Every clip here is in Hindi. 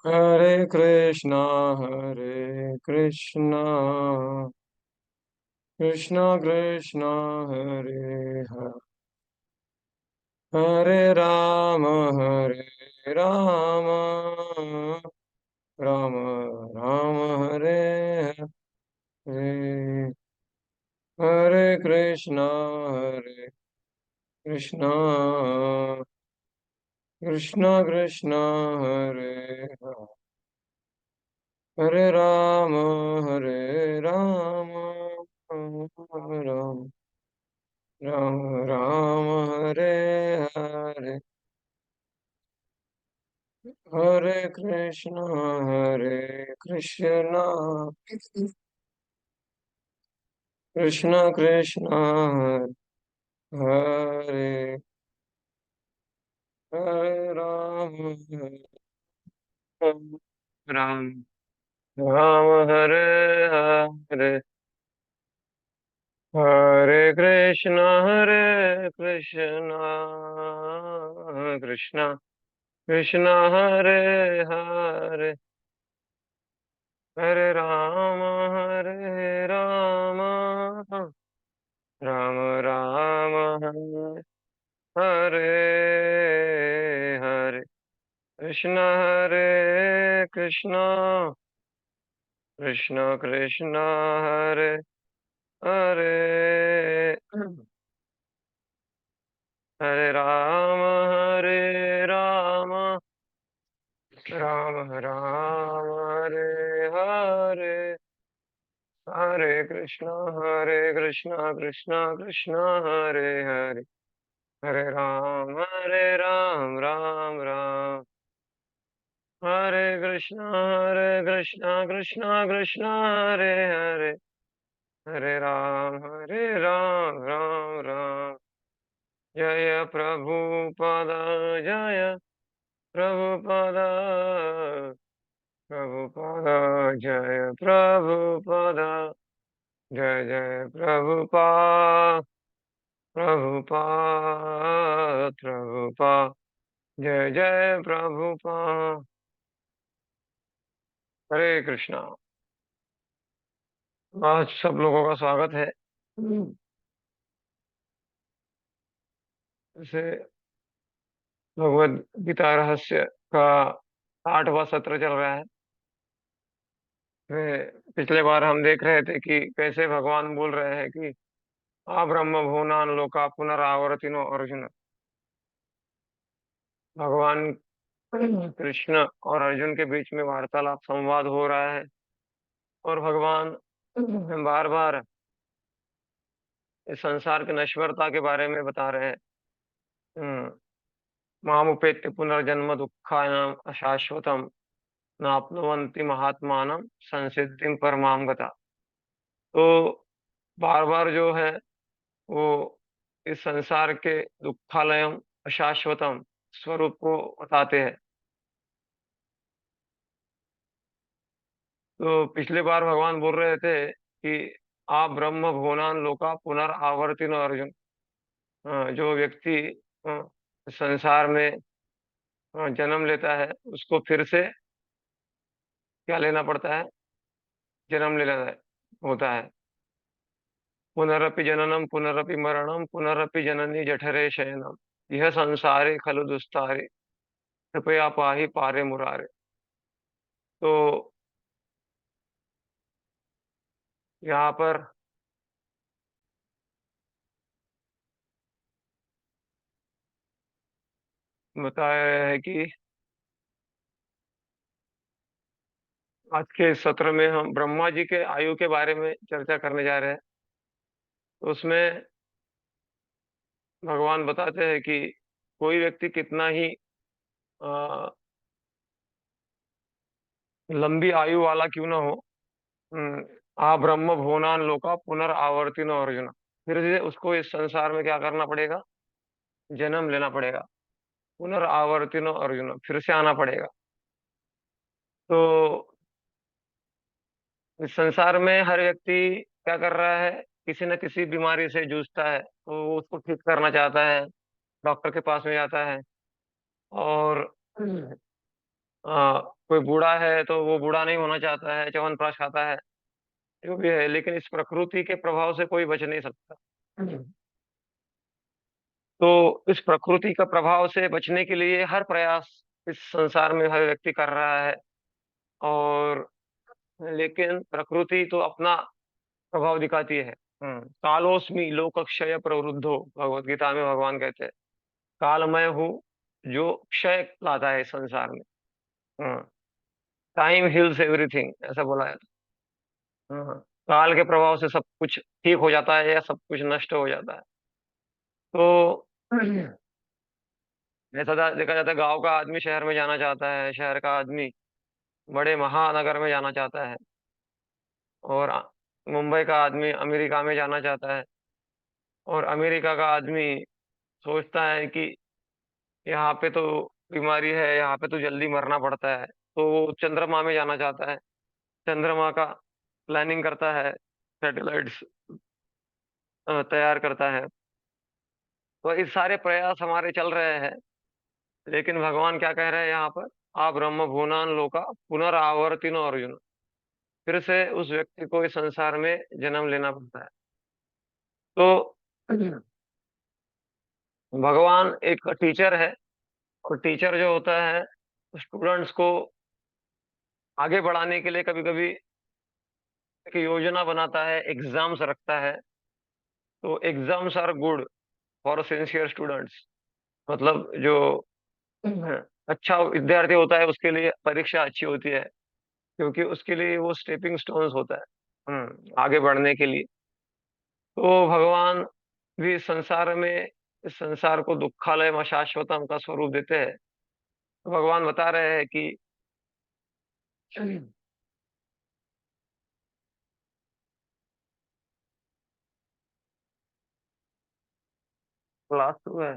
हरे कृष्णा कृष्णा कृष्णा हरे हरे हरे राम राम राम हरे हरे हरे कृष्णा कृष्णा कृष्णा हरे हरे हरे राम राम राम राम हरे हरे हरे कृष्णा कृष्णा कृष्णा हरे हरे राम राम हरे हरे हरे कृष्णा कृष्णा कृष्णा हरे हरे हरे राम राम राम हरे हरे हरे कृष्णा कृष्णा कृष्णा हरे हरे हरे राम राम राम हरे हरे हरे कृष्णा कृष्णा कृष्णा हरे हरे हरे राम राम राम हरे कृष्णा कृष्णा कृष्णा हरे हरे हरे राम राम राम जय प्रभुपद जय प्रभुपद प्रभुपद जय प्रभुपद जय जय प्रभुपा जय जय प्रभुपा। हरे कृष्णा। आज सब लोगों का स्वागत है। जैसे भगवद गीता रहस्य का 8वां सत्र चल रहा है। पिछले बार हम देख रहे थे कि कैसे भगवान बोल रहे हैं कि आ ब्रह्म भुवनान लोका पुनरावर्तिनो अर्जुन। भगवान कृष्ण और अर्जुन के बीच में वार्तालाप संवाद हो रहा है और भगवान बार बार इस संसार की नश्वरता के बारे में बता रहे हैं। मामुपेत्य पुनर्जन्म दुःखानाम अशाश्वतम नाप्नुवन्ति महात्मानम संसिद्धिं परमां गता। तो बार बार जो है वो इस संसार के दुखालयम अशाश्वतम स्वरूप को बताते हैं। तो पिछली बार भगवान बोल रहे थे कि आप ब्रह्म भुवनान लोका पुनरावर्तिनो अर्जुन। जो व्यक्ति संसार में जन्म लेता है उसको फिर से क्या लेना पड़ता है, जन्म लेना होता है। पुनरपि जननम पुनरपि मरणम पुनरपि जननी जठरे शयनम यह संसारे खलु दुस्तारे कृपया पाहि पारे मुरारे। तो यहाँ पर बताया है कि आज के इस सत्र में हम ब्रह्मा जी के आयु के बारे में चर्चा करने जा रहे हैं। तो उसमें भगवान बताते हैं कि कोई व्यक्ति कितना ही अ, लंबी आयु वाला क्यों ना हो, आ ब्रह्म भुवनान लोका पुनरावर्तिनो अर्जुन, फिर से उसको इस संसार में क्या करना पड़ेगा, जन्म लेना पड़ेगा। पुनरावर्तिनो अर्जुन, फिर से आना पड़ेगा। तो इस संसार में हर व्यक्ति क्या कर रहा है, किसी न किसी बीमारी से जूझता है तो वो उसको ठीक करना चाहता है, डॉक्टर के पास में जाता है। और कोई बूढ़ा है तो वो बूढ़ा नहीं होना चाहता है, च्यवनप्राश खाता है, जो भी है, लेकिन इस प्रकृति के प्रभाव से कोई बच नहीं सकता। तो इस प्रकृति का प्रभाव से बचने के लिए हर प्रयास इस संसार में हर व्यक्ति कर रहा है। और लेकिन प्रकृति तो अपना प्रभाव दिखाती है। कालोस्मि लोकक्षय प्रवृद्धो, भगवत गीता में भगवान कहते हैं कालमय हूँ, जो क्षय लाता है इस संसार में। टाइम हील्स एवरीथिंग, ऐसा बोला जाता है। काल के प्रभाव से सब कुछ ठीक हो जाता है या सब कुछ नष्ट हो जाता है। तो ऐसा देखा जाता है, गांव का आदमी शहर में जाना चाहता है, शहर का आदमी बड़े महानगर में जाना चाहता है, और मुंबई का आदमी अमेरिका में जाना चाहता है, और अमेरिका का आदमी सोचता है कि यहाँ पे तो बीमारी है, यहाँ पे तो जल्दी मरना पड़ता है, तो वो चंद्रमा में जाना चाहता है, चंद्रमा का प्लानिंग करता है, सैटेलाइट्स तैयार करता है। तो इस सारे प्रयास हमारे चल रहे हैं, लेकिन भगवान क्या कह रहे हैं यहाँ पर, आ ब्रह्म भुवनान लोका पुनरावर्तिनो अर्जुन, फिर से उस व्यक्ति को इस संसार में जन्म लेना पड़ता है। तो भगवान एक टीचर है, और टीचर जो होता है स्टूडेंट्स को आगे बढ़ाने के लिए कभी कभी एक योजना बनाता है, एग्जाम्स रखता है। तो exams are good for sincere students, मतलब जो अच्छा विद्यार्थी होता है उसके लिए परीक्षा अच्छी होती है, क्योंकि उसके लिए वो स्टेपिंग स्टोन्स होता है आगे बढ़ने के लिए। तो भगवान भी संसार में इस संसार को दुखालय अशाश्वतम का स्वरूप देते हैं। तो भगवान बता रहे हैं कि क्लास 2 है,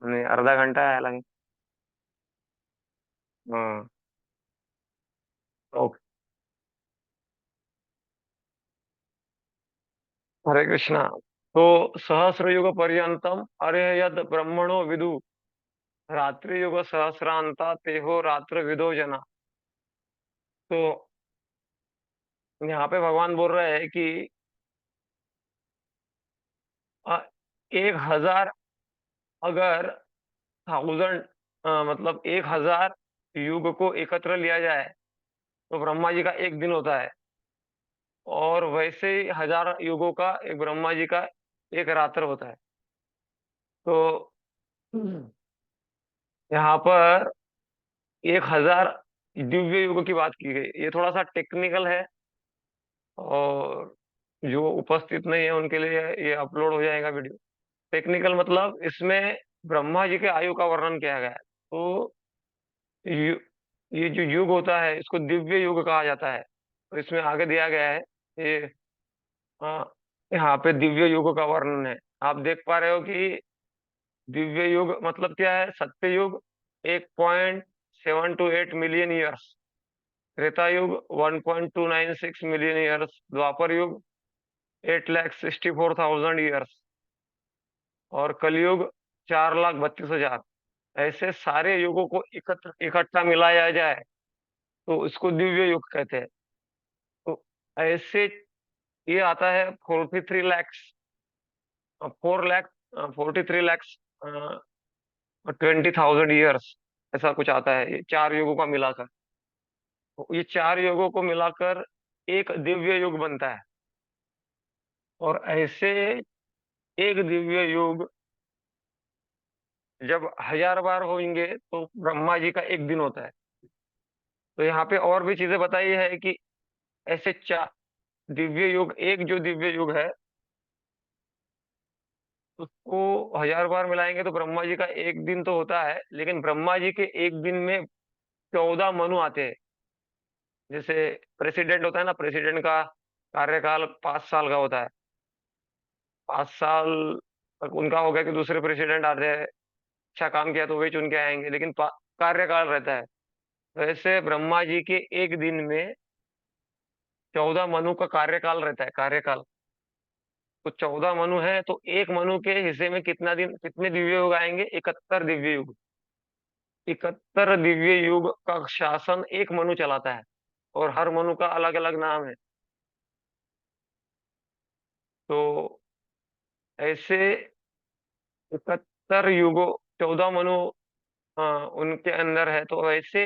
नहीं अर्धा घंटा है हालांकि। हाँ। ओके। हरे कृष्णा। तो सहस्र युग पर्यंतम अरे यद ब्रह्मणो विदु रात्रि युग सहस्रांता तेहो रात्र विदो जना। तो यहाँ पे भगवान बोल रहे हैं कि अ, 1000, अगर 1000, मतलब 1000 युग को एकत्र लिया जाए तो ब्रह्मा जी का एक दिन होता है, और वैसे ही 1000 युगों का एक ब्रह्मा जी का एक रात्र होता है। तो यहाँ पर 1000 दिव्य युग की बात की गई, ये थोड़ा सा टेक्निकल है, और जो उपस्थित नहीं है उनके लिए ये अपलोड हो जाएगा वीडियो। टेक्निकल मतलब इसमें ब्रह्मा जी के आयु का वर्णन किया गया है। तो यु, ये जो युग होता है इसको दिव्य युग कहा जाता है। तो इसमें आगे दिया गया है ये, हाँ, यहाँ पे दिव्य युग का वर्णन है। आप देख पा रहे हो कि दिव्य युग मतलब क्या है। सत्य युग 1.728 मिलियन ईयर्स, त्रेता युग 1.296 मिलियन ईयर्स, द्वापर युग 8,64,000 ईयर्स, और कलयुग 4,32,000। ऐसे सारे युगों को एकत्र इकट्ठा मिलाया जाए तो इसको दिव्य युग कहते हैं। तो ऐसे ये आता है 43 लाख 20,000 ईयर्स, ऐसा कुछ आता है, ये चार युगों का मिलाकर। तो ये चार युगों को मिलाकर एक दिव्य युग बनता है। और ऐसे एक दिव्य युग जब 1000 बार होंगे तो ब्रह्मा जी का एक दिन होता है। तो यहाँ पे और भी चीजें बताई है कि ऐसे चार दिव्य युग, एक जो दिव्य युग है उसको 1000 बार मिलाएंगे तो ब्रह्मा जी का एक दिन तो होता है, लेकिन ब्रह्मा जी के एक दिन में 14 मनु आते हैं। जैसे प्रेसिडेंट होता है ना, प्रेसिडेंट का कार्यकाल 5 साल का होता है। 5 साल तक उनका हो गया कि दूसरे प्रेसिडेंट आते हैं, अच्छा काम किया तो वही चुन के आएंगे, लेकिन कार्यकाल रहता है। तो ऐसे ब्रह्मा जी के एक दिन में 14 मनु का कार्यकाल रहता है, कार्यकाल। तो 14 मनु है, तो एक मनु के हिस्से में कितना दिन, कितने दिव्य युग आएंगे, 71 दिव्य युग। 71 दिव्य युग का शासन एक मनु चलाता है और हर मनु का अलग-अलग नाम है। तो ऐसे 71 युगों 14 मनु अ, उनके अंदर है, तो ऐसे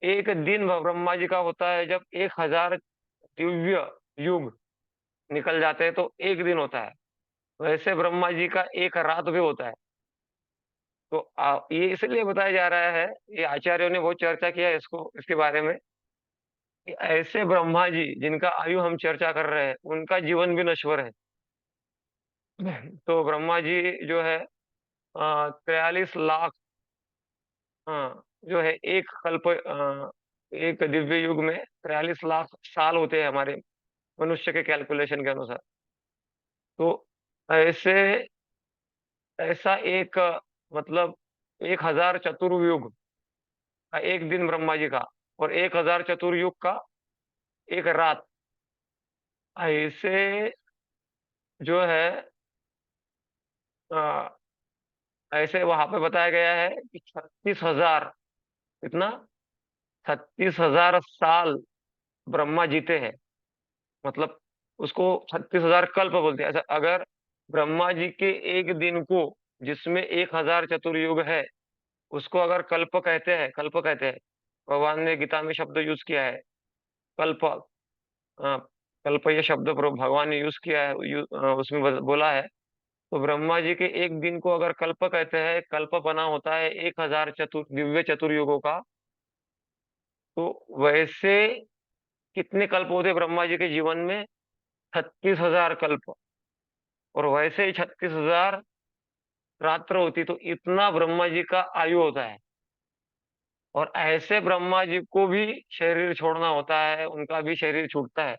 एक दिन ब्रह्मा जी का होता है जब 1000 दिव्य युग निकल जाते हैं तो 1 दिन होता है। वैसे ब्रह्मा जी का 1 रात भी होता है। तो ये इसलिए बताया जा रहा है, ये आचार्यों ने बहुत चर्चा किया है इसके बारे में कि ऐसे ब्रह्मा जी जिनका आयु हम चर्चा कर रहे हैं, उनका जीवन भी नश्वर है। तो ब्रह्मा जी जो है 43 लाख जो है एक दिव्य युग में 43 लाख साल होते हैं हमारे मनुष्य के कैलकुलेशन के अनुसार। तो ऐसे ऐसा एक मतलब 1000 चतुर्युग का 1 दिन ब्रह्मा जी का और 1000 चतुर्युग का 1 रात, ऐसे जो है अ, ऐसे वहाँ पे बताया गया है कि 36,000 कितना 36,000 साल ब्रह्मा जीते हैं। मतलब उसको 36,000 कल्प बोलते हैं। ऐसा अगर ब्रह्मा जी के 1 दिन को जिसमें 1000 चतुर्युग है, उसको अगर कल्प कहते हैं। भगवान ने गीता में शब्द यूज़ किया है, कल्प अ, कल्प ये शब्द भगवान ने यूज़ किया है, उसमें बोला है। तो ब्रह्मा जी के 1 दिन को अगर कल्प कहते हैं, कल्प बना होता है 1000 दिव्य चतुर्युगों का, तो वैसे कितने कल्प होते ब्रह्मा जी के जीवन में? 36,000 कल्प। और वैसे ही 36,000 रात्र होती, तो इतना ब्रह्मा जी का आयु होता है। और ऐसे ब्रह्मा जी को भी शरीर छोड़ना होता है, उनका भी शरीर छूटता है।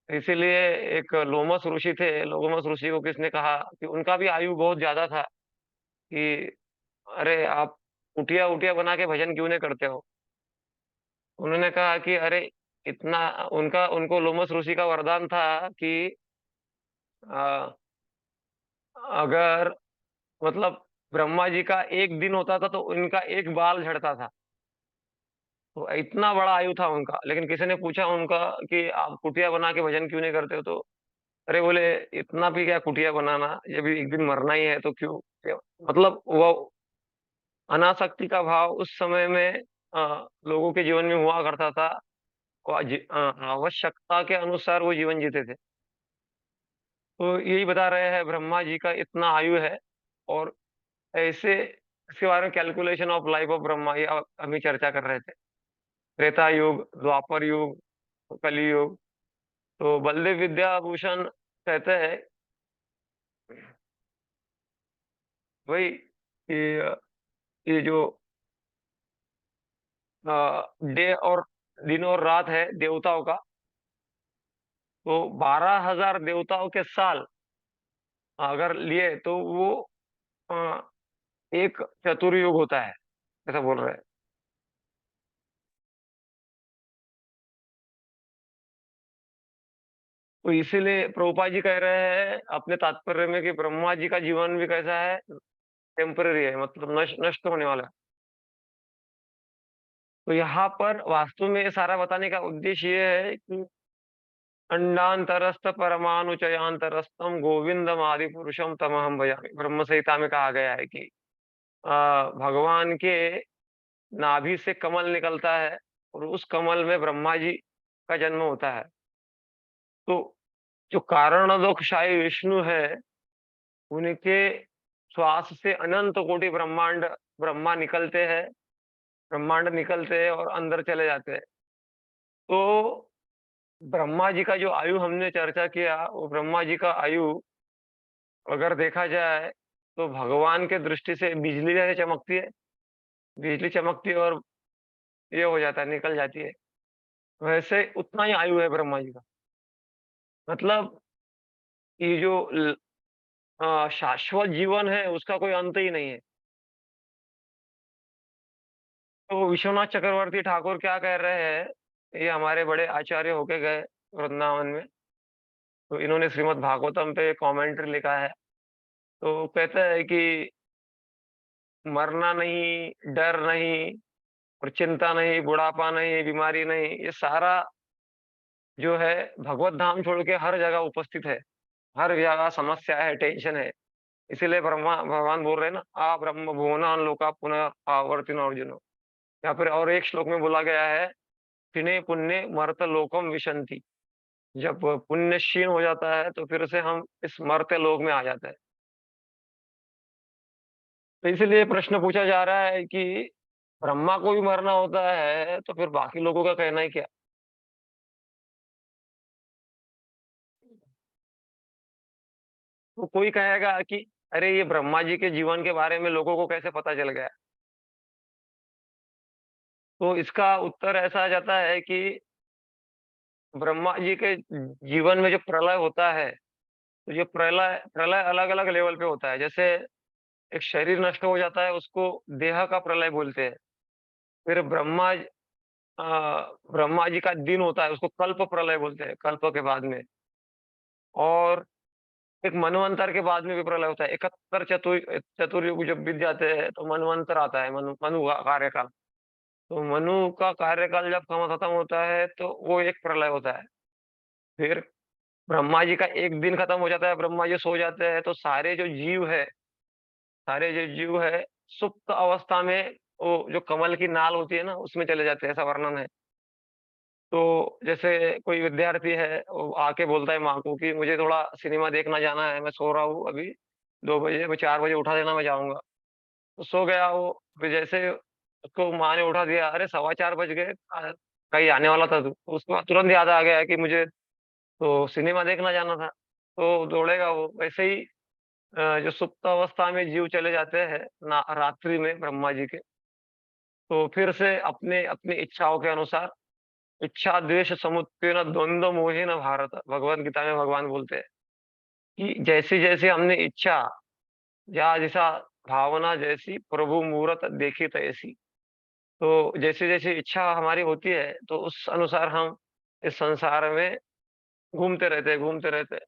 इसीलिए एक लोमस ऋषि थे, लोमस ऋषि को किसने कहा कि उनका भी आयु बहुत ज़्यादा था कि अरे आप कुटिया-वुटिया बना के भजन क्यों नहीं करते हो? उन्होंने कहा कि अरे इतना उनको लोमस ऋषि का वरदान था कि अ, अगर मतलब ब्रह्मा जी का 1 दिन होता था तो उनका 1 बाल झड़ता था। तो इतना बड़ा आयु था उनका। लेकिन किसी ने पूछा उनका कि आप कुटिया बना के भजन क्यों नहीं करते हो? तो अरे बोले इतना भी क्या कुटिया बनाना, ये भी एक दिन मरना ही है तो क्यों? मतलब वो अनासक्ति का भाव उस समय में लोगों के जीवन में हुआ करता था। आवश्यकता के अनुसार वो जीवन जीते थे। तो यही बता रहे हैं ब्रह्मा जी का इतना आयु है। और ऐसे इसके बारे में calculation of life of Brahma ये हम ही चर्चा कर रहे थे। त्रेता युग, द्वापर युग, कलियुग। तो बलदेव विद्याभूषण कहते हैं वही कि ये जो डे और दिन और रात है देवताओं का, तो 12,000 देवताओं के साल अगर लिए तो वो अ, एक चतुर्युग होता है, ऐसा बोल रहे हैं। तो इसीलिए प्रभुपाद जी कह रहे हैं अपने तात्पर्य में कि ब्रह्मा जी का जीवन भी कैसा है, टेम्परेरी है, मतलब नष्ट होने वाला है। तो यहाँ पर वास्तव में ये सारा बताने का उद्देश्य ये है कि अंडांतरस्थ परमाणु चयांतरस्थम गोविंदम आदि पुरुषम तमहम भजामि। ब्रह्म संहिता में कहा गया है कि भगवान के नाभि से कमल निकलता है और उस कमल में ब्रह्मा जी का जन्म होता है। तो जो कारणोदकशाही विष्णु है, उनके श्वास से अनंत कोटि ब्रह्मा निकलते हैं, ब्रह्मांड निकलते हैं और अंदर चले जाते हैं। तो ब्रह्मा जी का जो आयु हमने चर्चा किया, वो ब्रह्मा जी का आयु अगर देखा जाए तो भगवान के दृष्टि से बिजली जैसे चमकती है, बिजली चमकती है और ये हो जाता है, निकल जाती है। वैसे उतना ही आयु है ब्रह्मा जी का। मतलब ये जो शाश्वत जीवन है उसका कोई अंत ही नहीं है। तो विश्वनाथ चक्रवर्ती ठाकुर क्या कह रहे हैं, ये हमारे बड़े आचार्य होके गए वृंदावन में। तो इन्होंने श्रीमद् भागवतम पे कमेंट्री लिखा है। तो कहते हैं कि मरना नहीं, डर नहीं और चिंता नहीं, बुढ़ापा नहीं, बीमारी नहीं, ये सारा जो है भगवत धाम छोड़ के हर जगह उपस्थित है। हर जगह समस्या है, टेंशन है। इसीलिए ब्रह्मा भगवान बोल रहे हैं ना, आ ब्रह्म भुवनान लोका पुनः आवर्तिन अर्जुन। या फिर और एक श्लोक में बोला गया है, क्षीणे पुण्य मर्त लोकम विशंति। जब पुण्य क्षीण हो जाता है तो फिर से हम इस मर्त्य लोक में आ जाते हैं। तो इसलिए प्रश्न पूछा जा रहा है कि ब्रह्मा को भी मरना होता है तो फिर बाकी लोगों का कहना ही क्या। तो कोई कहेगा कि अरे ये ब्रह्मा जी के जीवन के बारे में लोगों को कैसे पता चल गया। तो इसका उत्तर ऐसा आ जाता है कि ब्रह्मा जी के जीवन में जो प्रलय होता है, तो ये प्रलय प्रलय अलग अलग लेवल पे होता है। जैसे एक शरीर नष्ट हो जाता है, उसको देह का प्रलय बोलते हैं। फिर ब्रह्मा जी का दिन होता है, उसको कल्प प्रलय बोलते हैं, कल्प के बाद में। और एक मनवंतर के बाद में भी प्रलय होता है। 71 चतुर्युग जब बीत जाते हैं तो मनवंतर आता है, मनु मनु का कार्यकाल। तो मनु का कार्यकाल जब खत्म होता है तो वो एक प्रलय होता है। फिर ब्रह्मा जी का एक दिन खत्म हो जाता है, ब्रह्मा जी सो जाते हैं, तो सारे जो जीव है सुप्त अवस्था में, वो जो कमल की नाल होती है ना, उसमें चले जाते हैं, ऐसा वर्णन है। तो जैसे कोई विद्यार्थी है, वो आके बोलता है माँ को कि मुझे थोड़ा सिनेमा देखना जाना है, मैं सो रहा हूँ अभी, 2 बजे, मैं 4 बजे उठा देना, मैं जाऊंगा। तो सो गया वो। फिर जैसे उसको माँ ने उठा दिया, अरे 4:15 बज गए, कहीं आने वाला था तू। तो उसको तुरंत याद आ गया कि मुझे तो सिनेमा देखना जाना था। तो दौड़ेगा वो। वैसे ही जो सुप्त अवस्था में जीव चले जाते हैं ना रात्रि में ब्रह्मा जी के, तो फिर से अपने अपनी इच्छाओं के अनुसार, इच्छा द्वेष समुत्थेन द्वंद्व मोहेन भारत, भगवत गीता में भगवान बोलते हैं कि जैसे जैसे हमने इच्छा, या जैसा भावना, जैसी प्रभु मूरत देखी तैसी। तो जैसे जैसे इच्छा हमारी होती है तो उस अनुसार हम इस संसार में घूमते रहते हैं।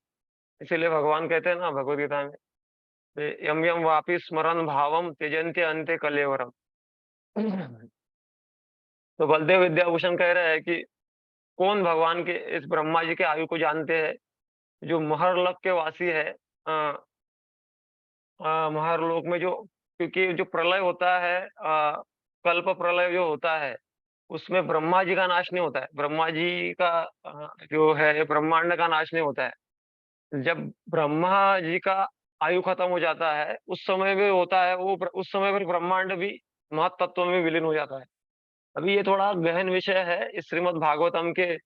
इसीलिए भगवान कहते हैं ना भगवत गीता में, यम यम वापि स्मरण भावम त्यजन्ते अन्ते कलेवरम। तो बलदेव विद्याभूषण कह रहे हैं कि कौन भगवान के इस ब्रह्मा जी के आयु को जानते हैं, जो महर्लोक के वासी है। महर्लोक में जो, क्योंकि जो प्रलय होता है, कल्प प्रलय जो होता है, उसमें ब्रह्मा जी का नाश नहीं होता है। ब्रह्मा जी का जो है ब्रह्मांड का नाश नहीं होता है। जब ब्रह्मा जी का आयु खत्म हो जाता है, उस समय भी होता है वो, उस समय पर ब्रह्मांड भी महतत्व में विलीन हो जाता है। अभी ये थोड़ा गहन विषय है, इस श्रीमद् भागवतम के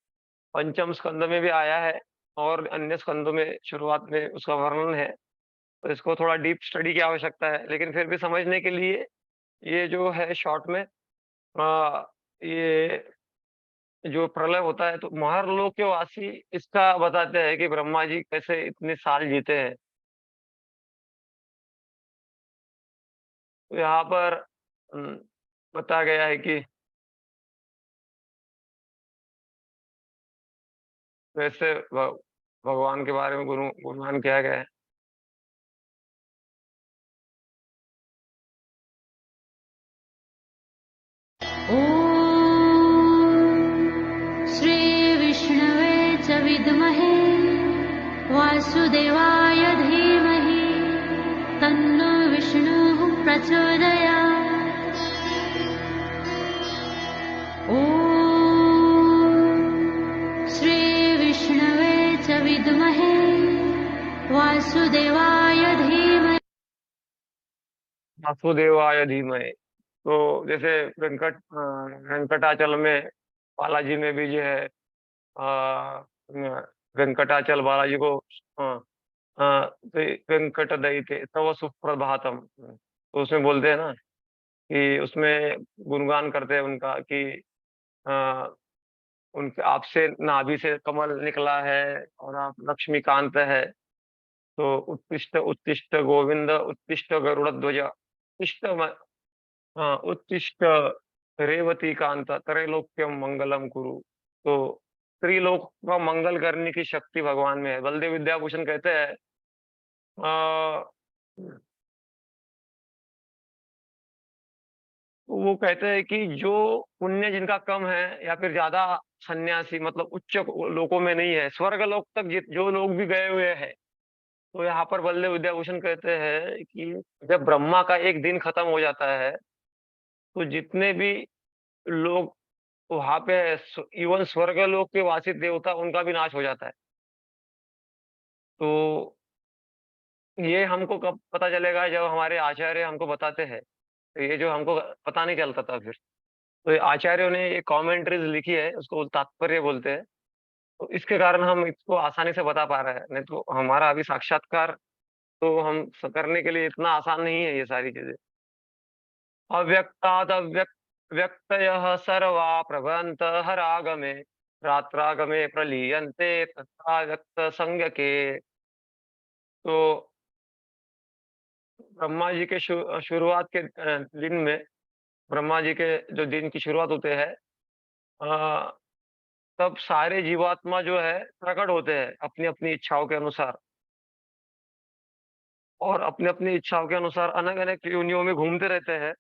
पंचम स्कंद में भी आया है, और अन्य स्कंदों में शुरुआत में उसका वर्णन है। तो इसको थोड़ा डीप स्टडी की आवश्यकता है, लेकिन फिर भी समझने के लिए ये जो है शॉर्ट में, ये जो प्रलय होता है तो महर्लोक के वासी इसका बताते हैं कि ब्रह्मा जी कैसे इतने साल जीते हैं। तो यहाँ पर अम, बताया गया है कि कैसे भगवान के बारे में गुणगान किया गया है। ॐ श्रीविष्णवे च विद्महे वासुदेवाय धीमहि तन्नो विष्णुः प्रचोदयात्। ॐ श्रीविष्णवे च विद्महे वासुदेवाय धीमहि। वासुदेवाय धीमहि। तो जैसे वेंकटाचल में, बालाजी में भी जो है, वेंकटाचल बालाजी को तो वेंकट दयिते तव सुप्रभातम, तो उसमें बोलते हैं ना कि उसमें गुणगान करते हैं उनका कि आ, उनके आपसे नाभि से कमल निकला है और आप लक्ष्मीकांत है। तो उत्तिष्ठ उत्तिष्ठ गोविंद, उत्तिष्ठ गरुड़ ध्वज, उत्तिष्ठ उत्तिष्ठ रेवती कांता, त्रैलोक्यम मंगलम कुरु। तो त्रिलोक का मंगल करने की शक्ति भगवान में है। बलदेव विद्याभूषण कहते हैं, आ, वो कहते हैं कि जो पुण्य जिनका कम है या फिर ज़्यादा सन्यासी मतलब उच्च लोकों में नहीं है, स्वर्ग लोक तक जो लोग भी गए हुए हैं, तो यहाँ पर बलदेव विद्याभूषण कहते हैं कि जब ब्रह्मा का एक दिन खत्म हो जाता है, तो जितने भी लोग वहाँ पे इवन स्वर्गलोक के वासी देवता उनका भी नाश हो जाता है। तो ये हमको कब पता चलेगा जब हमारे आचार्य हमको बताते हैं। तो ये जो हमको पता नहीं चलता था फिर। तो ये आचार्यों ने ये कमेंट्रीज़ लिखी है, उसको तात्पर्य बोलते हैं। तो इसके कारण हम इसको आसानी से बता पा रहे हैं, नहीं तो हमारा अभी साक्षात्कार तो हम करने के लिए इतना आसान नहीं है ये सारी चीज़ें। व्यक्तयः सर्वा प्रभवन्तः रागमे रात्रागमे प्रलीयन्ते तथा व्यक्तसंज्ञके। तो ब्रह्मा जी के शुरुआत के दिन में ब्रह्मा जी के जो दिन की शुरुआत होते हैं, अ, तब सारे जीवात्मा जो है प्रकट होते हैं अपनी-अपनी इच्छाओं के अनुसार और अपनी-अपनी इच्छाओं के अनुसार अनेक-अनेक योनियों में घूमते रहते हैं।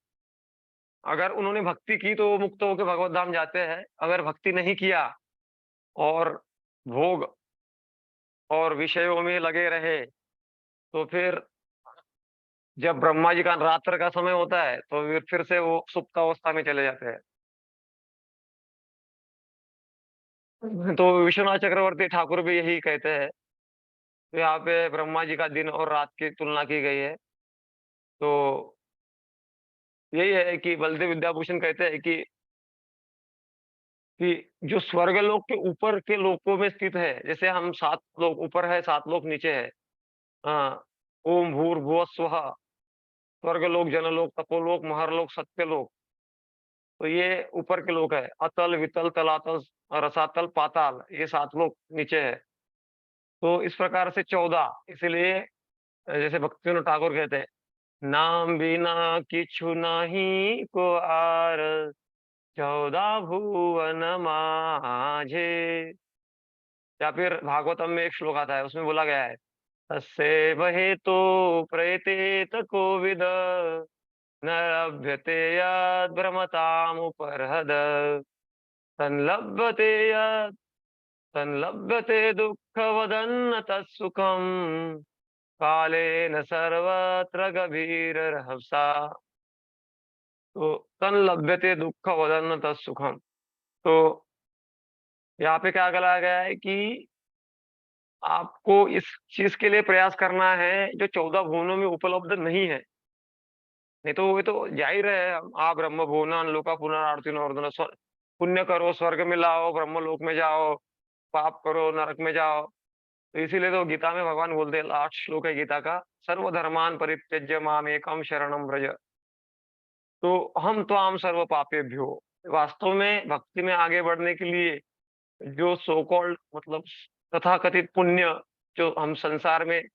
अगर उन्होंने भक्ति की तो वो मुक्त होके भगवत धाम जाते हैं, अगर भक्ति नहीं किया और भोग और विषयों में लगे रहे, तो फिर जब ब्रह्मा जी का रात्र का समय होता है, तो फिर से वो सुप्त अवस्था में चले जाते हैं। तो विश्वनाथ चक्रवर्ती ठाकुर भी यही कहते हैं। तो यहाँ पे ब्रह्मा जी का दिन और रात की तुलना की गई है। तो यही है कि बलदेव विद्याभूषण कहते हैं कि जो स्वर्गलोक के ऊपर के लोकों में स्थित है, जैसे हम 7 लोक ऊपर है, 7 लोक नीचे है। हाँ, ओम भूर्भुवः स्वः, स्वर्गलोक, जनलोक, तपोलोक, महर्लोक, सत्यलोक। तो ये ऊपर के लोक है। अतल, वितल, तलातल, रसातल, पाताल, ये 7 लोक नीचे है। तो इस प्रकार से 14, इसीलिए जैसे भक्तिविनोद ठाकुर कहते हैं, नाम बिना किछु नाहि को आर, 14 भुवन माझे। या फिर भागवतम में एक श्लोक आता है, उसमें बोला गया है, तस्यैव हेतो प्रयतेत कोविद न लभ्यते यद्भ्रमतामुपहृद संलभ्यते यत् संलभ्यते दुःखवदन्न तत्सुखम् कालेन सर्वत्र गभीररहसा। तो संलभ्यते दुःखवदन्न तत्सुखम्। तो यहाँ पे क्या कहा गया है कि आपको इस चीज़ के लिए प्रयास करना है जो 14 भुवनों में उपलब्ध नहीं है। नहीं तो वो तो जाहिर है, आ ब्रह्म भुवनान लोका पुनरावर्तिनोर्ध्वन, पुण्य करो स्वर्ग में लाओ, ब्रह्मलोक में जाओ, पाप करो नरक में जाओ। तो इसीलिए तो गीता में भगवान बोलते हैं, लास्ट श्लोक है गीता का, सर्वधर्मान् परित्यज्य मामेकं शरणं व्रज। तो हम त्वां सर्व पापेभ्यो। वास्तव में भक्ति में आगे बढ़ने के लिए जो सो कॉल्ड मतलब तथाकथित पुण्य जो हम संसार में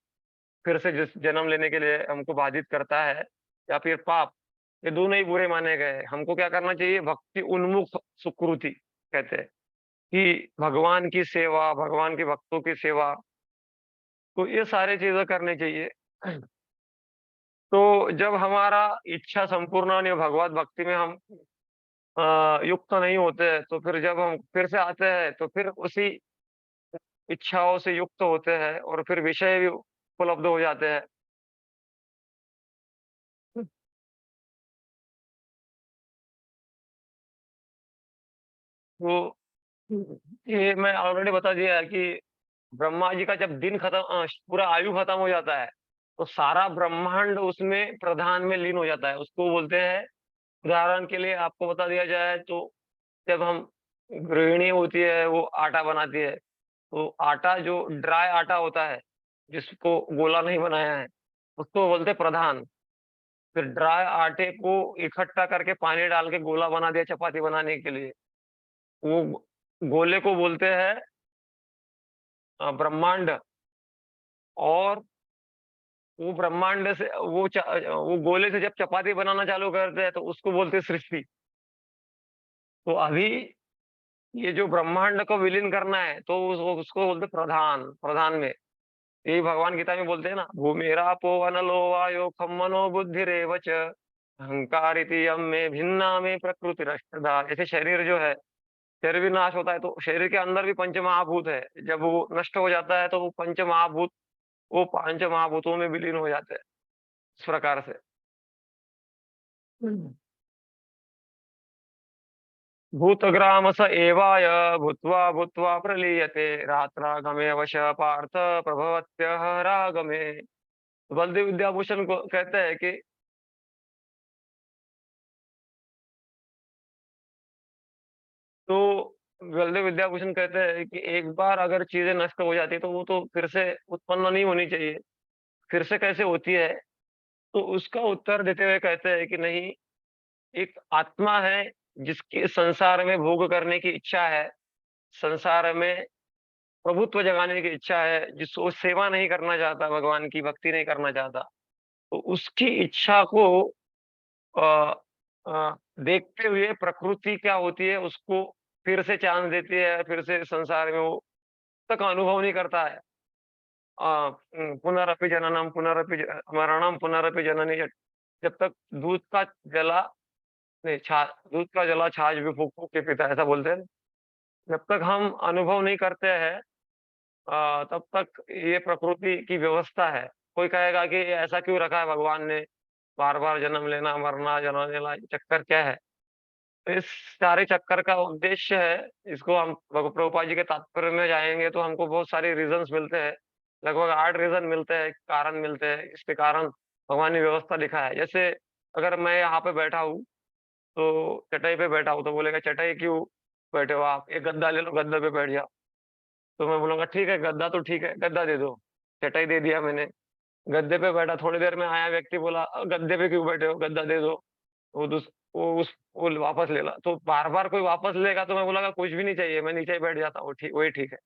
फिर से जिस जन्म लेने के लिए हमको बाधित करता है या फिर पाप, ये दोनों ही बुरे माने गए हैं। हमको क्या करना चाहिए? भक्ति उन्मुख सुकृति कहते हैं कि भगवान की सेवा, भगवान के भक्तों की सेवा, तो ये सारी चीज़ें करनी चाहिए। तो जब हमारा इच्छा संपूर्ण नहीं हो, भगवत भक्ति में हम युक्त नहीं होते हैं, तो फिर जब हम फिर से आते हैं, तो फिर उसी इच्छाओं से युक्त होते हैं और फिर विषय भी उपलब्ध हो जाते हैं। तो ये मैं ऑलरेडी बता दिया है कि ब्रह्मा जी का जब दिन खत्म पूरा आयु खत्म हो जाता है, तो सारा ब्रह्मांड उसमें प्रधान में लीन हो जाता है। उसको बोलते हैं, उदाहरण के लिए आपको बता दिया जाए तो जब हम गृहिणी होती है, वो आटा बनाती है, तो आटा जो ड्राई आटा होता है, जिसको गोला नहीं बनाया है, उसको बोलते हैं प्रधान। फिर ड्राई आटे को इकट्ठा करके पानी डाल के गोला बना दिया चपाती बनाने के लिए, वो गोले को बोलते हैं ब्रह्मांड। और वो ब्रह्मांड से वो गोले से जब चपाती बनाना चालू करते हैं, तो उसको बोलते हैं सृष्टि। तो अभी ये जो ब्रह्मांड को विलीन करना है, तो उसको बोलते हैं प्रधान, प्रधान में। यही भगवान गीता में बोलते हैं ना, भूमिरापो अनलो वायो खम मनो बुद्धिरेव च अहंकार इति यम में भिन्ना में प्रकृति रष्टधा। जैसे शरीर जो है, शरीर भी नाश होता है तो शरीर के अंदर भी पंच महाभूत है। जब वो नष्ट हो जाता है तो वो पंच महाभूत, वो पांच महाभूतों में विलीन हो जाते हैं, इस प्रकार से। भूतग्राम स एवाय भूत्वा भूत्वा प्रलीयते रात्रागमे वश पार्थ प्रभवत्यः रागमे। बलदेव विद्याभूषण को कहते हैं कि तो बलदेव विद्याभूषण कहते हैं कि एक बार अगर चीजें नष्ट हो जाती है तो वो तो फिर से उत्पन्न नहीं होनी चाहिए। फिर से कैसे होती है? तो उसका उत्तर देते हुए कहते हैं कि नहीं, एक आत्मा है जिसकी संसार में भोग करने की इच्छा है, संसार में प्रभुत्व जगाने की इच्छा है, जिसको सेवा नहीं करना चाहता, भगवान की भक्ति नहीं करना चाहता। तो उसकी इच्छा को अ देखते हुए प्रकृति क्या होती है उसको फिर से चांस देती है, फिर से संसार में वो तक अनुभव नहीं करता है। पुनरपि जननम पुनरपि मरणम पुनरपि जननी। जब तक दूध का जला नहीं छा दूध का जला छाछ भी फूँक फूँक के पीता है, ऐसा बोलते हैं ना। जब तक हम अनुभव नहीं करते हैं तब तक ये प्रकृति की व्यवस्था है। कोई कहेगा कि ये ऐसा क्यों रखा है भगवान ने, बार-बार जन्म लेना, मरना, जन्म लेना, ये चक्कर क्या है? तो इस सारे चक्कर का उद्देश्य है, इसको हम प्रभुपाद जी के तात्पर्य में जाएँगे तो हमको बहुत सारे रीज़न्स मिलते हैं। लगभग 8 रीज़न मिलते हैं, कारण मिलते हैं, इसके कारण भगवान ने व्यवस्था लिखा है। जैसे अगर मैं यहाँ पे बैठा हूँ, तो चटाई पे बैठा हूँ, तो बोलेगा चटाई क्यों बैठे हो आप? एक गद्दा ले लो, गद्दे पे बैठ जाओ। तो मैं बोलूँगा ठीक है, गद्दा तो ठीक है, गद्दा दे दो। चटाई दे दिया मैंने, गद्दे पे बैठा, थोड़ी देर में आया व्यक्ति बोला गद्दे पे क्यों बैठे हो? गद्दा दे दो। वो दूस वो वापस ले ला। तो बार-बार कोई वापस लेगा तो मैं बोलूँगा कुछ भी नहीं चाहिए, मैं नीचे ही बैठ जाता हूँ, वही ठीक है।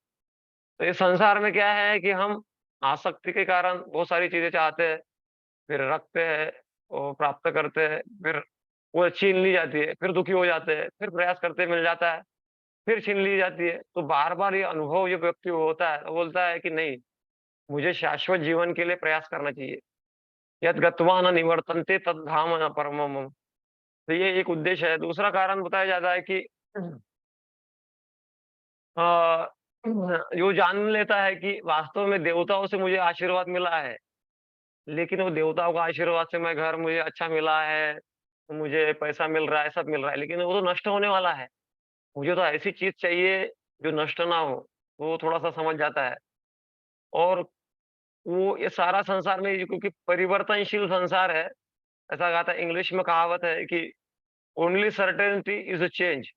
तो ये संसार में क्या है कि हम आसक्ति के कारण बहुत सारी चीज़ें चाहते हैं, फिर रखते हैं, वो प्राप्त करते हैं, फिर वो छीन ली जाती है, फिर दुखी हो जाते हैं, फिर प्रयास करते मिल जाता है, फिर छीन ली जाती है। तो बार-बार ये अनुभव जो व्यक्ति को होता है, वो बोलता है कि नहीं, मुझे शाश्वत जीवन के लिए प्रयास करना चाहिए। यत् गत्वा न निवर्तन्ते तद्धाम न परमम मम। तो ये एक उद्देश्य है। दूसरा कारण बताया जाता है कि अ, जो जान लेता है कि वास्तव में देवताओं से मुझे आशीर्वाद मिला है, लेकिन वो देवताओं का आशीर्वाद से मैं घर मुझे अच्छा मिला है, मुझे पैसा मिल रहा है, सब मिल रहा है, लेकिन वो तो नष्ट होने वाला है। मुझे तो ऐसी चीज़ चाहिए जो नष्ट ना हो, वो थोड़ा-सा समझ जाता है। और वो ये सारा संसार में ये क्योंकि परिवर्तनशील संसार है, ऐसा कहा था इंग्लिश में कहावत है कि only certainty is a change.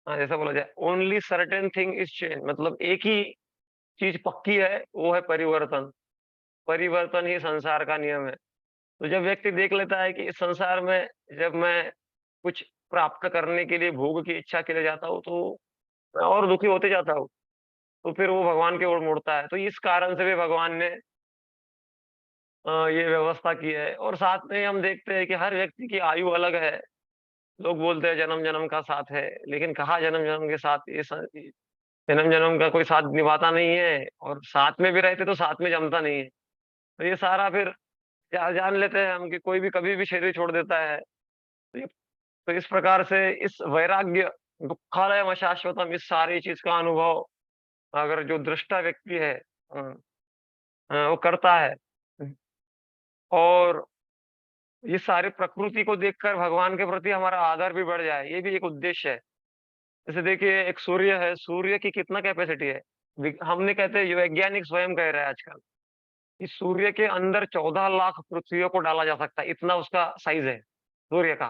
हाँ, जैसा बोला जाए only certain thing is change, मतलब एक ही चीज़ पक्की है, वो है परिवर्तन। परिवर्तन ही संसार का नियम है। तो जब व्यक्ति देख लेता है कि इस संसार में जब मैं कुछ प्राप्त करने के लिए भोग की इच्छा के लिए जाता हूँ, तो मैं और दुखी होते जाता हूँ। तो फिर वो भगवान की ओर मुड़ता है। तो इस कारण से भी भगवान ने ये व्यवस्था की है और साथ में हम देखते हैं कि हर व्यक्ति की आयु अलग है। लोग बोलते हैं जन्म-जन्म का साथ है, लेकिन कहाँ जन्म-जन्म के साथ जन्म-जन्म का कोई साथ निभाता नहीं है और साथ में भी रहते तो साथ में जमता नहीं है। तो ये सारा फिर जान लेते हैं हम कि कोई भी कभी भी शरीर छोड़ देता है। तो इस प्रकार से इस वैराग्य दुःखालयम् अशाश्वतम् इस सारी चीज़ का अनुभव अगर जो दृष्टा व्यक्ति है वो करता है और ये सारी प्रकृति को देखकर भगवान के प्रति हमारा आदर भी बढ़ जाए, ये भी एक उद्देश्य है। जैसे देखिए एक सूर्य है, सूर्य की कितना कैपेसिटी है? हमने कहते हैं वैज्ञानिक स्वयं कह रहे हैं आजकल, कि सूर्य के अंदर 14 लाख पृथ्वियों को डाला जा सकता है, इतना उसका साइज़ है, सूर्य का।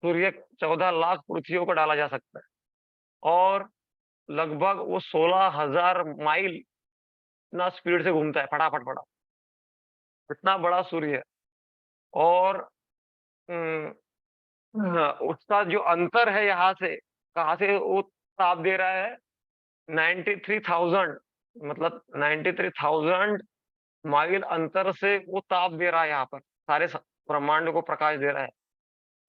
सूर्य 14 लाख पृथ्वियों को डाला जा सकता है और लगभग वो 16,000 माइल इतना स्पीड से घूमता है, फटाफट। इतना बड़ा सूर्य है और उम, हाँ, उसका जो अंतर है यहाँ से, कहाँ से वो ताप दे रहा है 93,000, मतलब 93,000 माइल अंतर से वो ताप दे रहा है यहाँ पर, सारे ब्रह्मांड को प्रकाश दे रहा है।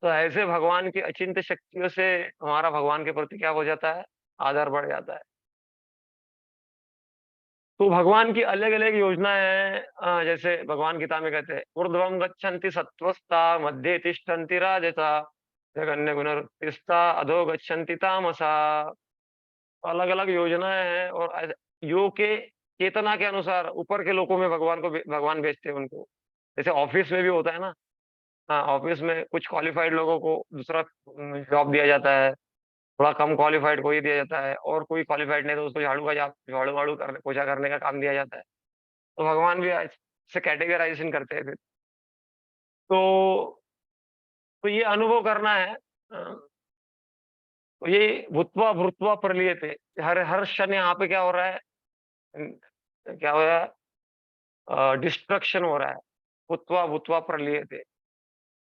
तो ऐसे भगवान की अचिंत्य शक्तियों से हमारा भगवान के प्रति क्या हो जाता है? आदर बढ़ जाता है। तो भगवान की अलग-अलग योजनाएँ हैं, जैसे भगवान गीता में कहते हैं, ऊर्ध्वं गच्छन्ति सत्त्वस्ता, मध्ये तिष्ठन्ति राजसा, जगन्यगुणवृत्तिस्ता, अधो गच्छन्ति तामसा। अलग-अलग योजनाएँ हैं और योग के चेतना के अनुसार ऊपर के लोकों में भगवान भेजते हैं उनको। जैसे ऑफ़िस में भी होता है ना, हाँ, ऑफ़िस में कुछ क्वालिफ़ाइड लोगों को दूसरा जॉब दिया जाता है, थोड़ा कम क्वालिफ़ाइड को ये दिया जाता है और कोई क्वालिफ़ाइड नहीं तो उसको झाड़ू-वाड़ू करने पोछा करने का काम दिया जाता है। तो भगवान भी ऐसे कैटेगराइज़ेशन करते हैं फिर। तो तो ये अनुभव करना है। तो ये भूत्वा भूत्वा प्रलीयते, हर हर क्षण यहाँ पे क्या हो रहा है, क्या हो रहा है, डिस्ट्रक्शन हो रहा है। भूत्वा भूत्वा प्रलीयते।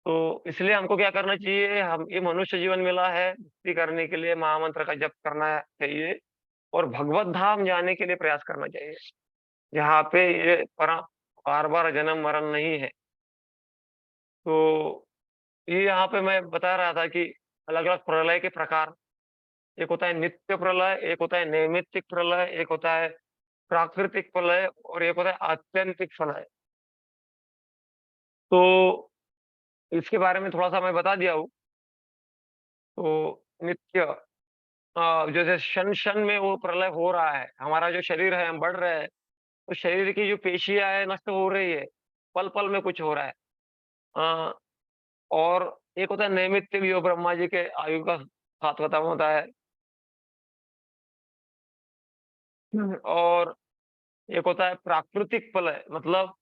तो इसलिए हमको क्या करना चाहिए, हम ये मनुष्य जीवन मिला है, भक्ति करने के लिए महामंत्र का जप करना चाहिए और भगवत धाम जाने के लिए प्रयास करना चाहिए। जहाँ पे ये बार-बार जन्म मरण नहीं है। तो ये यहाँ पे मैं बता रहा था कि अलग-अलग प्रलय के प्रकार, एक होता है नित्य प्रलय, एक होता है नैमित्तिक प्रलय, एक होता है प्राकृतिक प्रलय और एक होता है आत्यंतिक प्रलय। तो इसके बारे में थोड़ा-सा मैं बता दिया हूँ। तो नित्य, जैसे क्षण-क्षण में वो प्रलय हो रहा है, हमारा जो शरीर है, हम बढ़ रहे हैं, तो शरीर की जो पेशियाँ है नष्ट हो रही है, पल-पल में कुछ हो रहा है। अ, और एक होता है नैमित्तिक, जो ब्रह्मा जी के आयु का साथ खत्म होता है। और एक होता है प्राकृतिक प्रलय, मतलब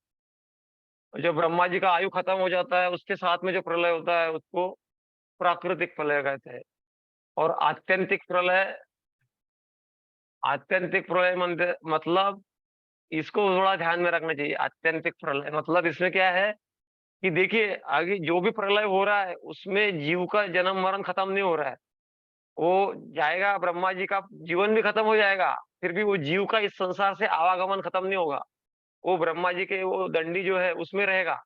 जो ब्रह्मा जी का आयु खत्म हो जाता है, उसके साथ में जो प्रलय होता है, उसको प्राकृतिक प्रलय कहते हैं। और आत्यंतिक प्रलय मतलब इसको थोड़ा ध्यान में रखना चाहिए। आत्यंतिक प्रलय मतलब इसमें क्या है कि देखिए, आगे जो भी प्रलय हो रहा है, उसमें जीव का जन्म-मरण खत्म नहीं हो रहा है। वो जाएगा, ब्रह्मा जी का जीवन भी खत्म हो जाएगा, फिर भी वो जीव का इस संसार से आवागमन खत्म नहीं होगा। वो ब्रह्मा जी के वो दंडी जो है उसमें रहेगा।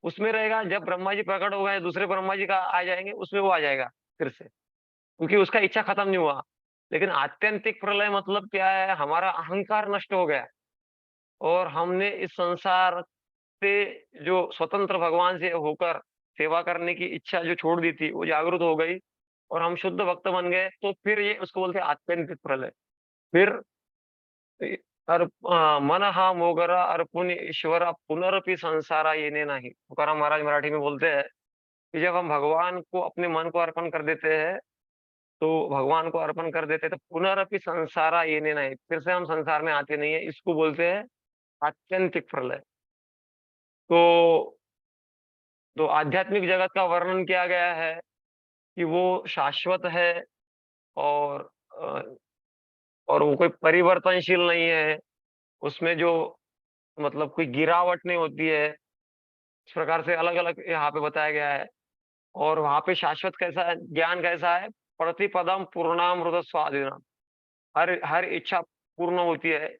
उसमें रहेगा, जब ब्रह्मा जी प्रकट हो गए, दूसरे ब्रह्मा जी का आ जाएँगे, उसमें वो आ जाएगा फिर से, क्योंकि उसका इच्छा खत्म नहीं हुआ। लेकिन आत्यंतिक प्रलय मतलब क्या है, हमारा अहंकार नष्ट हो गया और हमने इस संसार से जो स्वतंत्र भगवान से होकर सेवा करने की इच्छा जो छोड़ दी थी, वो जागृत हो गई और हम शुद्ध भक्त बन गए, तो फिर ये उसको बोलते हैं आत्यंतिक प्रलय। फिर मनः मोगरा अर्पुन ईश्वरा पुनरपि संसारा येणे नाही। तुकाराम महाराज मराठी में बोलते हैं कि जब हम भगवान को अपने मन को अर्पण कर देते हैं, तो भगवान को अर्पण कर देते हैं, तो पुनरपि संसारा येणे नाही, फिर से हम संसार में आते नहीं है। इसको बोलते हैं आत्यंतिक प्रलय। तो तो आध्यात्मिक जगत का वर्णन किया गया है कि वो शाश्वत है और अ, और वो कोई परिवर्तनशील नहीं है। उसमें जो मतलब कोई गिरावट नहीं होती है। इस प्रकार से अलग-अलग यहाँ पे बताया गया है। और वहाँ पे शाश्वत कैसा है, ज्ञान कैसा है? प्रतिपदम पूर्णामृत स्वादिनम। हर हर इच्छा पूर्ण होती है।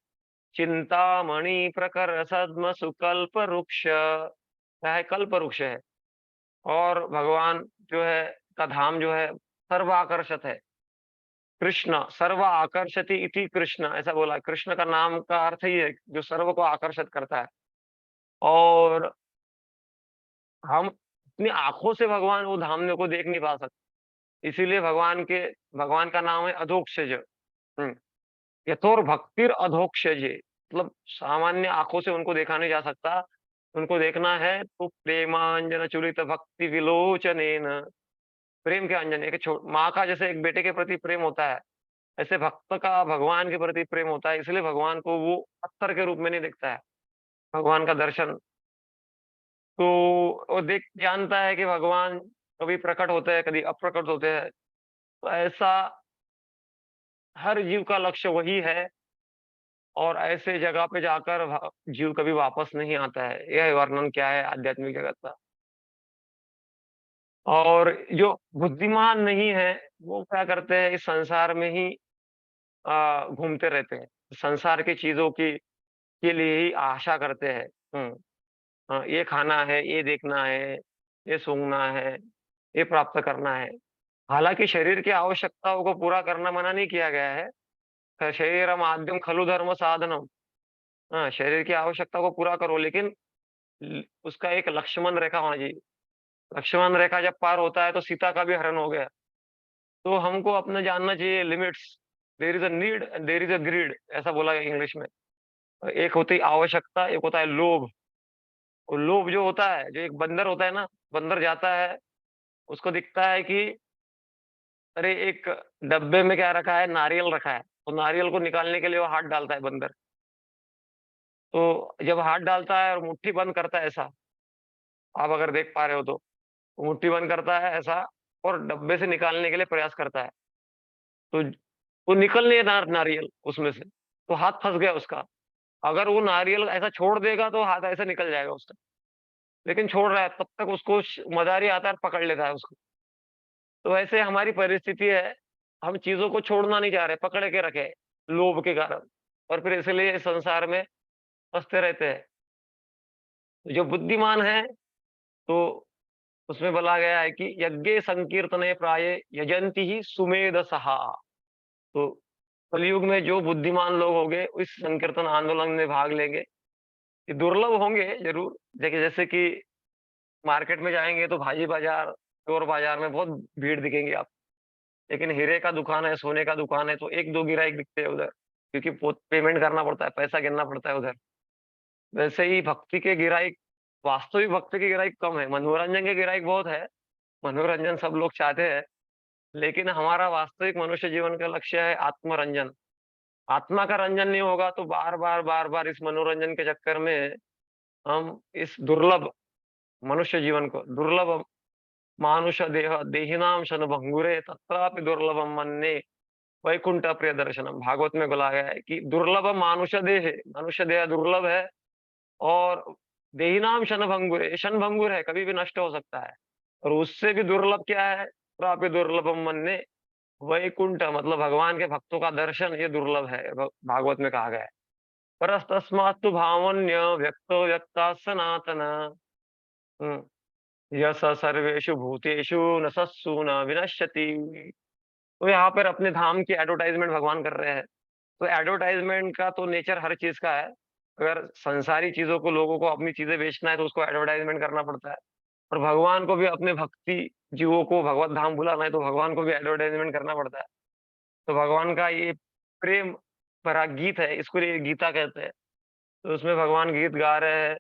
चिंतामणि प्रकर सद्म सुकल्प वृक्ष, क्या है? कल्प वृक्ष है। और भगवान जो है का धाम जो है सर्व आकर्षक है। कृष्ण सर्व आकर्षति इति कृष्ण, ऐसा बोला है। कृष्ण का नाम का अर्थ ही है जो सर्व को आकर्षित करता है। और हम अपनी आँखों से भगवान वो धाम को देख नहीं पा सकते। इसीलिए भगवान का नाम है अधोक्षज। हुँ। यथोर भक्तिर अधोक्षजे, मतलब सामान्य आँखों से उनको देखा नहीं जा सकता। उनको देखना है तो प्रेमांजन चुलित भक्ति विलोचनेन, प्रेम के अंजन, एक माँ का जैसे एक बेटे के प्रति प्रेम होता है, ऐसे भक्त का भगवान के प्रति प्रेम होता है। इसलिए भगवान को वो पत्थर के रूप में नहीं देखता है। भगवान का दर्शन तो वो देख जानता है कि भगवान कभी प्रकट होते हैं, कभी अप्रकट होते हैं। तो ऐसा हर जीव का लक्ष्य वही है और ऐसे जगह पे जाकर जीव कभी वापस नहीं आता है। यह वर्णन क्या है आध्यात्मिक जगत का। और जो बुद्धिमान नहीं है, वो क्या करते हैं, इस संसार में ही घूमते रहते हैं। संसार की चीज़ों की के लिए ही आशा करते हैं। हुँ। ये खाना है, ये देखना है, ये सूँघना है, ये प्राप्त करना है। हालाँकि शरीर की आवश्यकताओं को पूरा करना मना नहीं किया गया है। शरीरमाद्यं खलु धर्म साधनम। हाँ, शरीर की आवश्यकता को पूरा करो, लेकिन उसका एक लक्ष्मण रेखा होना चाहिए। लक्ष्मण रेखा जब पार होता है तो सीता का भी हरण हो गया। तो हमको अपना जानना चाहिए limits. There is a need, there is a greed, ऐसा बोला है इंग्लिश में। एक होती है आवश्यकता, एक होता है लोभ। और लोभ जो होता है, जो एक बंदर होता है ना, बंदर जाता है, उसको दिखता है कि अरे एक डब्बे में क्या रखा है, नारियल रखा है। तो नारियल को निकालने के लिए वो हाथ डालता है बंदर। तो जब हाथ डालता है और मुट्ठी बंद करता है ऐसा, आप अगर देख पा रहे हो तो, वो मुट्ठी बंद करता है ऐसा और डब्बे से निकालने के लिए प्रयास करता है। तो वो निकल नहीं रहा नारियल उसमें से, तो हाथ फंस गया उसका। अगर वो नारियल ऐसा छोड़ देगा तो हाथ ऐसे निकल जाएगा उसका, लेकिन छोड़ रहा है तब तक उसको मदारी आता है और पकड़ लेता है उसको। तो ऐसे हमारी परिस्थिति है, हम चीजों को छोड़ना नहीं चाह रहे, पकड़ के रखे लोभ के कारण, और फिर इसलिए इस संसार में फंसते रहते हैं। तो जो बुद्धिमान है, तो उसमें बोला गया है कि यज्ञे संकीर्तने प्राये यजंती ही सुमेध सहा। तो कलयुग में जो बुद्धिमान लोग होंगे इस संकीर्तन आंदोलन में भाग लेंगे। ये दुर्लभ होंगे जरूर। देखिए, जैसे कि मार्केट में जाएंगे तो भाजी बाजार, चोर बाजार में बहुत भीड़ दिखेंगी आप। लेकिन हीरे का दुकान है, सोने का दुकान है, तो एक दो गिराईक दिखते हैं उधर, क्योंकि पेमेंट करना पड़ता है, पैसा गिनना पड़ता है उधर। वैसे ही भक्ति के गिराईक, वास्तविक भक्ति के गिराईक कम है, मनोरंजन के गिराईक बहुत है। मनोरंजन सब लोग चाहते हैं, लेकिन हमारा वास्तविक मनुष्य जीवन का लक्ष्य है आत्मरंजन। आत्मा का रंजन नहीं होगा तो बार बार इस मनोरंजन के चक्कर में हम इस दुर्लभ मनुष्य जीवन को, दुर्लभ मानुष देह देहिनाम शन भंगुरे तत्रापि दुर्लभम मन्ये वैकुंठ प्रिय दर्शनम। भागवत में बोला गया है कि दुर्लभ मानुष देह, मनुष्य देह दुर्लभ है। और देहिनाम शन भंगुरे, क्षण भंगुर है, कभी भी नष्ट हो सकता है। और उससे भी दुर्लभ क्या है, तत्रापि दुर्लभम मन्ये वैकुंठ, मतलब भगवान के भक्तों का दर्शन, ये दुर्लभ है, भागवत में कहा गया है। परस्तस्मात्तु भावन्य व्यक्तो व्यक्ता सनातन। यस सर्वेषु भूतेषु न सस्सु न विनश्यति। तो यहाँ पर अपने धाम की एडवर्टाइजमेंट भगवान कर रहे हैं। तो एडवर्टाइजमेंट का तो नेचर हर चीज का है। अगर संसारी चीजों को, लोगों को अपनी चीजें बेचना है तो उसको एडवर्टाइजमेंट करना पड़ता है। और भगवान को भी अपने भक्ति जीवों को भगवत धाम बुलाना है तो भगवान को भी एडवर्टाइजमेंट करना पड़ता है। तो भगवान का ये प्रेम भरा गीत है, इसको लिए गीता कहते हैं। तो उसमें भगवान गीत गा रहे हैं।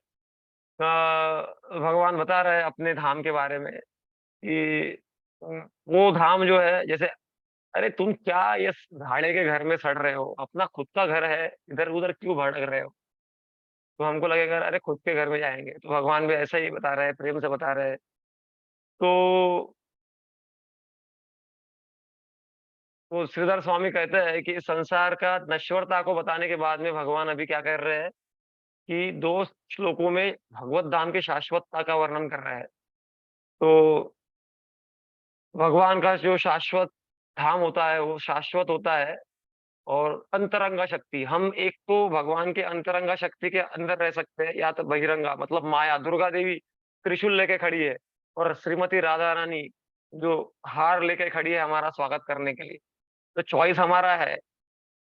भगवान बता रहे हैं अपने धाम के बारे में कि वो धाम जो है, जैसे अरे तुम क्या ये भाड़े के घर में सड़ रहे हो, अपना खुद का घर है, इधर उधर क्यों भटक रहे हो। तो हमको लगेगा अरे खुद के घर में जाएंगे, तो भगवान भी ऐसा ही बता रहे हैं, प्रेम से बता रहे हैं। तो वो श्रीधर स्वामी कहते हैं कि इस संसार का नश्वरता को बताने के बाद में भगवान अभी क्या कर रहे हैं कि दो श्लोकों में भगवत धाम की शाश्वतता का वर्णन कर रहे हैं। तो भगवान का जो शाश्वत धाम होता है वो शाश्वत होता है। और अंतरंगा शक्ति, हम एक तो भगवान के अंतरंगा शक्ति के अंदर रह सकते हैं, या तो बहिरंगा मतलब माया, दुर्गा देवी त्रिशूल लेके खड़ी है, और श्रीमती राधा रानी जो हार लेके खड़ी है हमारा स्वागत करने के लिए। तो चॉइस हमारा है,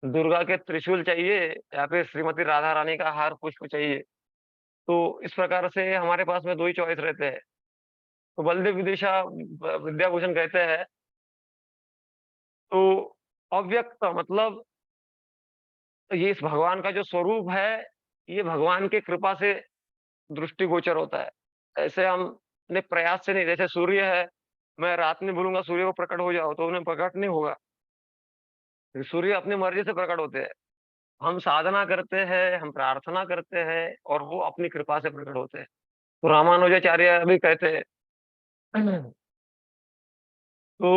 दुर्गा के त्रिशूल चाहिए या फिर श्रीमती राधा रानी का हार पुष्प चाहिए। तो इस प्रकार से हमारे पास में दो ही चॉइस रहते हैं। तो बलदेव विदिशा विद्याभूषण कहते हैं, तो अव्यक्त मतलब ये इस भगवान का जो स्वरूप है, ये भगवान की कृपा से दृष्टिगोचर होता है। ऐसे हम अपने प्रयास से नहीं, जैसे सूर्य है, मैं रात में बोलूंगा सूर्य को प्रकट हो जाओ तो उन्हें प्रकट नहीं होगा। सूर्य अपनी मर्जी से प्रकट होते हैं। हम साधना करते हैं, हम प्रार्थना करते हैं और वो अपनी कृपा से प्रकट होते हैं। तो रामानुजाचार्य भी कहते हैं। तो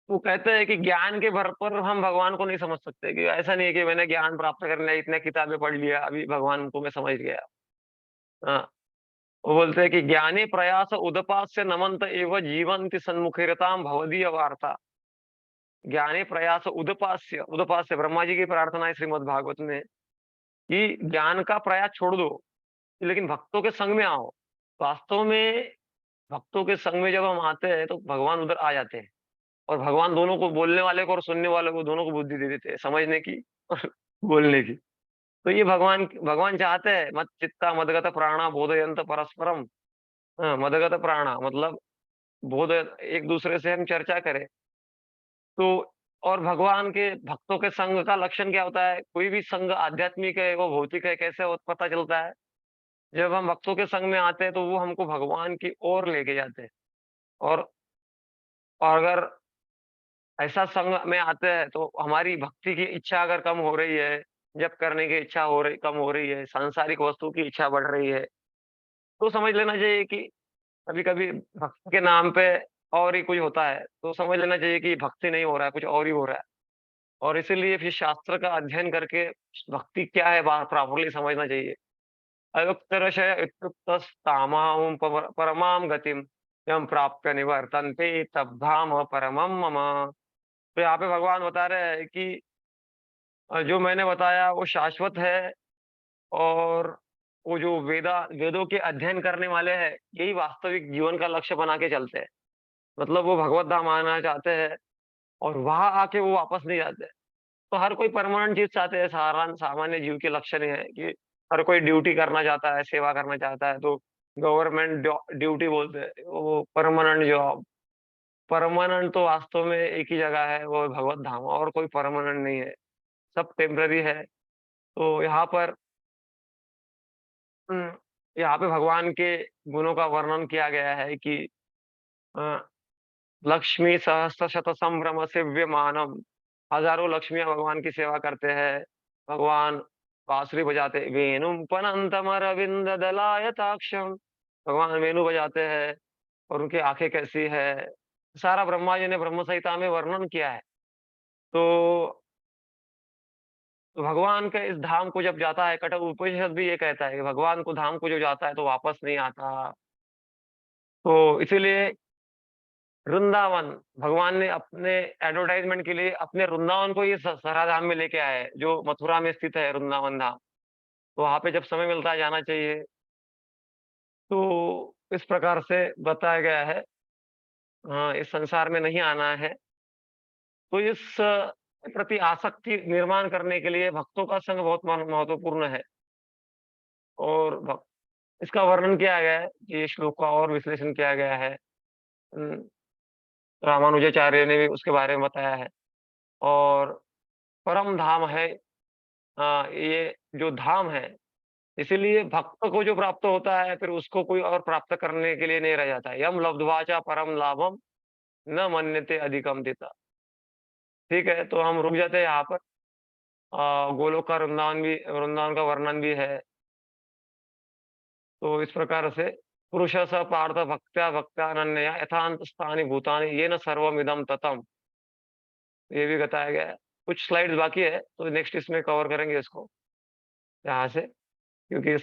वो कहते हैं कि ज्ञान के भर पर हम भगवान को नहीं समझ सकते, कि ऐसा नहीं है कि मैंने ज्ञान प्राप्त करने इतने किताबें पढ़ लिया अभी भगवान को मैं समझ गया। हाँ, वो बोलते हैं कि ज्ञानी प्रयास उदपास्य नमंत एव जीवंति सन्मुखीरताम भवदीय वार्ता। ज्ञानी प्रयास उदपास्य, उदपास्य ब्रह्मा जी की प्रार्थना है श्रीमद् भागवत में, कि ज्ञान का प्रयास छोड़ दो, लेकिन भक्तों के संग में आओ। वास्तव में भक्तों के संग में जब हम आते हैं तो भगवान उधर आ जाते हैं। और भगवान दोनों को, बोलने वाले को और सुनने वाले को, दोनों को बुद्धि दे देते हैं, समझने की और बोलने की। तो ये भगवान भगवान चाहते हैं मच्चित्ता मदगत प्राणा बोधयंत परस्परम। मदगत प्राणा मतलब बोध एक दूसरे से हम चर्चा करें। तो और भगवान के भक्तों के संग का लक्षण क्या होता है? कोई भी संग आध्यात्मिक है, वो भौतिक है, कैसे हो पता चलता है? जब हम भक्तों के संग में आते हैं, तो वो हमको भगवान की ओर लेके जाते हैं। और अगर ऐसा संग में आते हैं, तो हमारी भक्ति की इच्छा अगर कम हो रही है, जप करने की इच्छा हो रही कम हो रही है, सांसारिक वस्तु की इच्छा बढ़ रही है, तो समझ लेना चाहिए कि कभी-कभी भक्ति के नाम पे और ही कुछ होता है, तो समझ लेना चाहिए कि भक्ति नहीं हो रहा है, कुछ और ही हो रहा है। और इसीलिए फिर शास्त्र का अध्ययन करके भक्ति क्या है बा प्रॉपर्ली समझना चाहिए। अयुक्तरशय इत्युक्तस्तामां परमां गतिं यं प्राप्य निवर्तन्ते तद्धाम परमं मम। तो यहाँ पे भगवान बता रहे हैं कि जो मैंने बताया वो शाश्वत है। और वो जो वेदों के अध्ययन करने वाले हैं, यही वास्तविक जीवन का लक्ष्य बना के चलते हैं। मतलब वो भगवत धाम आना चाहते हैं और वहां आके वो वापस नहीं जाते। तो हर कोई परमानेंट चीज़ चाहते हैं, सामान्य जीव के लक्षण ये है कि हर कोई ड्यूटी करना चाहता है, सेवा करना चाहता है, तो गवर्नमेंट ड्यूटी बोलते हैं, वो परमानेंट जॉब। परमानेंट तो वास्तव में एक ही जगह है, वो है भगवत धाम, और कोई परमानेंट नहीं है, सब टेम्परेरी है। तो यहाँ पर उम, यहाँ पे भगवान के गुणों का वर्णन किया गया है कि अ, लक्ष्मी सहस्त्र शत संभ्रम सेव्यमानम। हजारों लक्ष्मियाँ भगवान की सेवा करते हैं। भगवान बांसुरी बजाते वेणुं पनंतमरविंद दलायताक्षम। भगवान वेणु बजाते हैं और उनकी आंखें कैसी है, सारा ब्रह्मा जी ने ब्रह्म संहिता में वर्णन किया है। तो भगवान के इस धाम को जब जाता है, कठोर उपनिषद भी ये कहता है कि भगवान को धाम को जो जाता है तो वापस नहीं आता। तो इसीलिए वृंदावन, भगवान ने अपने एडवर्टाइज़मेंट के लिए अपने वृंदावन को ये साराधाम में लेके आए हैं, जो मथुरा में स्थित है वृंदावन धाम। तो वहाँ पे जब समय मिलता है जाना चाहिए। तो इस प्रकार से बताया गया है। इस संसार में नहीं आना है। तो इस प्रति आसक्ति निर्माण करने के लिए भक्तों का संग बहुत महत्वपूर्ण है। और इसका वर्णन किया गया है, ये श्लोक का और विश्लेषण किया गया है। उम, रामानुजाचार्य ने भी उसके बारे में बताया है। और परम धाम है ये जो धाम है, इसीलिए भक्त को जो प्राप्त होता है, फिर उसको कोई और प्राप्त करने के लिए नहीं रह जाता है। यम लब्ध्वा च परम लाभम न मन्यते अधिकम तित। ठीक है, तो हम रुक जाते हैं यहाँ पर। गोलोक का वृंदावन का वर्णन भी है। तो इस प्रकार से पुरुष स पार्थ भक्त्या भक्त्यानन्यया यथान्तस्थानि भूतानि येन सर्वमिदं ततम्। ये भी बताया गया है। कुछ स्लाइड्स बाकी है, तो नेक्स्ट इसमें कवर करेंगे इसको यहाँ से, क्योंकि